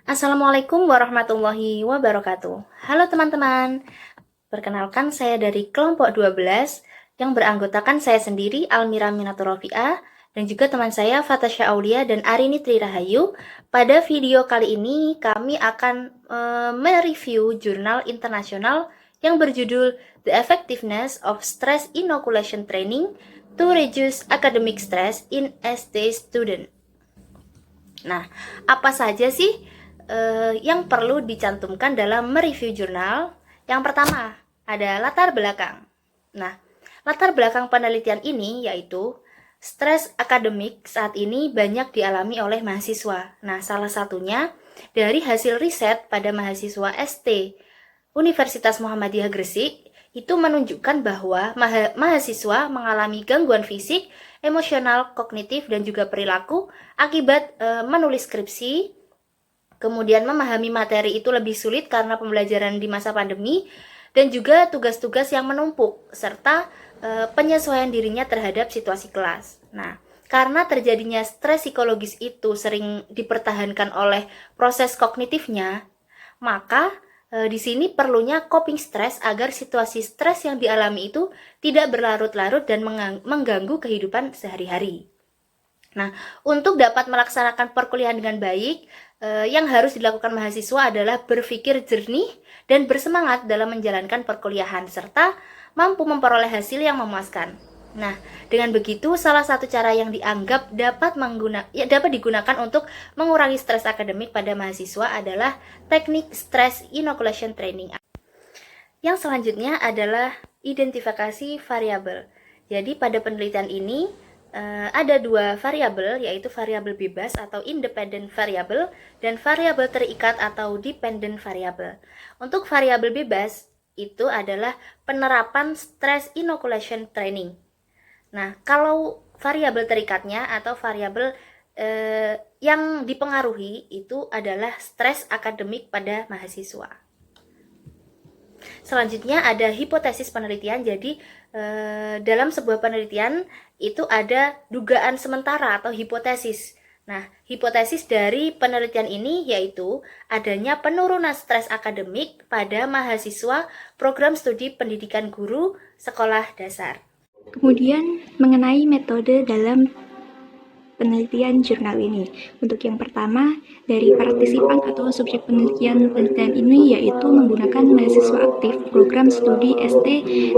Assalamualaikum warahmatullahi wabarakatuh. Halo teman-teman, perkenalkan saya dari kelompok 12 yang beranggotakan saya sendiri Almira Minatul Rofi'ah dan juga teman saya Fatasya Aulia dan Arini Tri Rahayu. Pada video kali ini kami akan mereview jurnal internasional yang berjudul The Effectiveness of Stress Inoculation Training to Reduce Academic Stress in SD Student. Nah, apa saja sih yang perlu dicantumkan dalam mereview jurnal? Yang pertama, ada latar belakang. Nah, latar belakang penelitian ini yaitu stres akademik saat ini banyak dialami oleh mahasiswa. Nah, salah satunya dari hasil riset pada mahasiswa ST Universitas Muhammadiyah Gresik itu menunjukkan bahwa mahasiswa mengalami gangguan fisik, emosional, kognitif, dan juga perilaku akibat menulis skripsi. Kemudian memahami materi itu lebih sulit karena pembelajaran di masa pandemi dan juga tugas-tugas yang menumpuk serta penyesuaian dirinya terhadap situasi kelas. Nah, karena terjadinya stres psikologis itu sering dipertahankan oleh proses kognitifnya, maka di sini perlunya coping stress agar situasi stres yang dialami itu tidak berlarut-larut dan mengganggu kehidupan sehari-hari. Nah, untuk dapat melaksanakan perkuliahan dengan baik, yang harus dilakukan mahasiswa adalah berpikir jernih dan bersemangat dalam menjalankan perkuliahan serta mampu memperoleh hasil yang memuaskan. Nah, dengan begitu salah satu cara yang dianggap dapat digunakan untuk mengurangi stres akademik pada mahasiswa adalah teknik stress inoculation training. Yang selanjutnya adalah identifikasi variabel. Jadi pada penelitian ini ada dua variabel, yaitu variabel bebas atau independent variable dan variabel terikat atau dependent variable. Untuk variabel bebas itu adalah penerapan stress inoculation training. Nah, kalau variabel terikatnya atau variabel yang dipengaruhi itu adalah stres akademik pada mahasiswa. Selanjutnya ada hipotesis penelitian. Jadi dalam sebuah penelitian itu ada dugaan sementara atau hipotesis. Nah, hipotesis dari penelitian ini yaitu adanya penurunan stres akademik pada mahasiswa program studi pendidikan guru sekolah dasar. Kemudian mengenai metode dalam penelitian jurnal ini. Untuk yang pertama, dari partisipan atau subjek penelitian ini yaitu menggunakan mahasiswa aktif program studi ST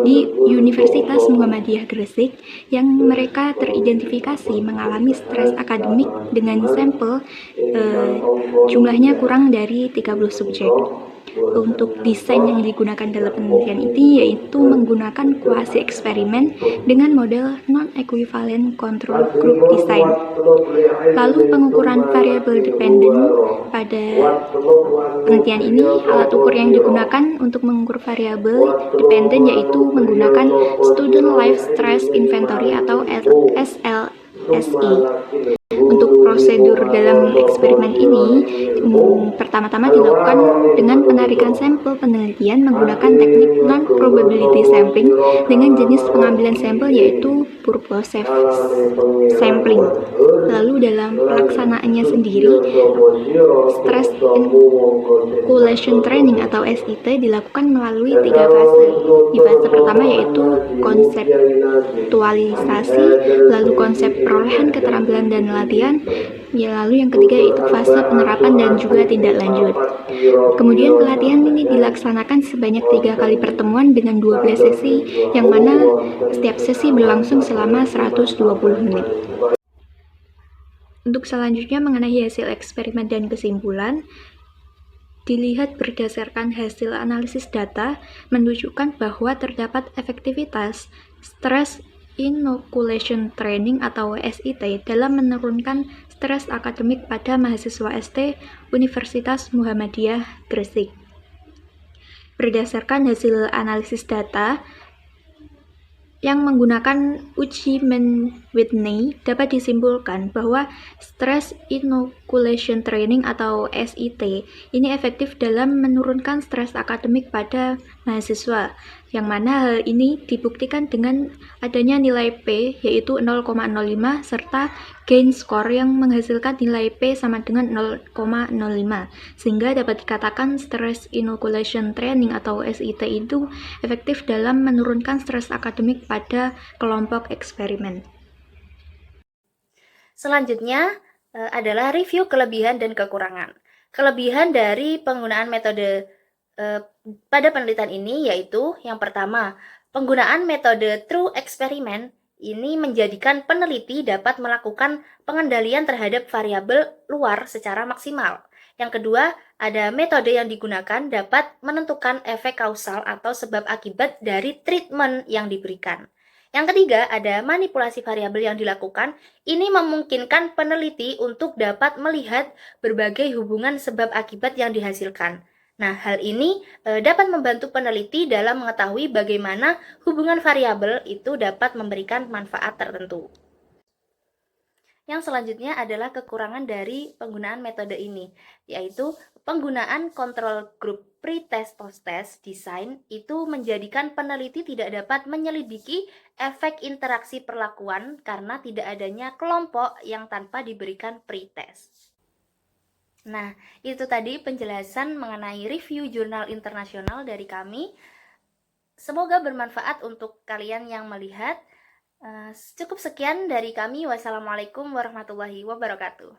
di Universitas Muhammadiyah Gresik yang mereka teridentifikasi mengalami stres akademik dengan sampel jumlahnya kurang dari 30 subjek. Untuk desain yang digunakan dalam penelitian ini yaitu menggunakan kuasi eksperimen dengan model non-equivalent control group design. Lalu pengukuran variabel dependent pada penelitian ini, alat ukur yang digunakan untuk mengukur variabel dependent yaitu menggunakan Student Life Stress Inventory atau SLSI. Untuk prosedur dalam eksperimen ini, pertama-tama dilakukan dengan penarikan sampel penelitian menggunakan teknik non-probability sampling dengan jenis pengambilan sampel yaitu purposive sampling. Lalu dalam pelaksanaannya sendiri, stress inoculation training atau SIT dilakukan melalui 3 fase. Di fase pertama yaitu konseptualisasi, lalu konsep perolehan keterampilan dan latihan, lalu yang ketiga yaitu fase penerapan dan juga tindak lanjut. Kemudian pelatihan ini dilaksanakan sebanyak 3 kali pertemuan dengan 12 sesi, yang mana setiap sesi berlangsung selama 120 menit. Untuk selanjutnya mengenai hasil eksperimen dan kesimpulan, dilihat berdasarkan hasil analisis data menunjukkan bahwa terdapat efektivitas stress inoculation training atau SIT dalam menurunkan stres akademik pada mahasiswa ST Universitas Muhammadiyah Gresik. Berdasarkan hasil analisis data yang menggunakan uji Whitney, dapat disimpulkan bahwa Stress Inoculation Training atau SIT ini efektif dalam menurunkan stres akademik pada mahasiswa, yang mana hal ini dibuktikan dengan adanya nilai P yaitu 0,05 serta gain score yang menghasilkan nilai P sama dengan 0,05, sehingga dapat dikatakan Stress Inoculation Training atau SIT itu efektif dalam menurunkan stres akademik pada kelompok eksperimen. Selanjutnya adalah review kelebihan dan kekurangan. Kelebihan dari penggunaan metode pada penelitian ini yaitu yang pertama, penggunaan metode true experiment ini menjadikan peneliti dapat melakukan pengendalian terhadap variabel luar secara maksimal. Yang kedua, ada metode yang digunakan dapat menentukan efek kausal atau sebab akibat dari treatment yang diberikan. Yang ketiga, ada manipulasi variabel yang dilakukan. Ini memungkinkan peneliti untuk dapat melihat berbagai hubungan sebab akibat yang dihasilkan. Nah, hal ini dapat membantu peneliti dalam mengetahui bagaimana hubungan variabel itu dapat memberikan manfaat tertentu. Yang selanjutnya adalah kekurangan dari penggunaan metode ini, yaitu penggunaan kontrol grup pre-test post-test design itu menjadikan peneliti tidak dapat menyelidiki efek interaksi perlakuan karena tidak adanya kelompok yang tanpa diberikan pre-test. Nah, itu tadi penjelasan mengenai review jurnal internasional dari kami. Semoga bermanfaat untuk kalian yang melihat. Cukup sekian dari kami. Wassalamualaikum warahmatullahi wabarakatuh.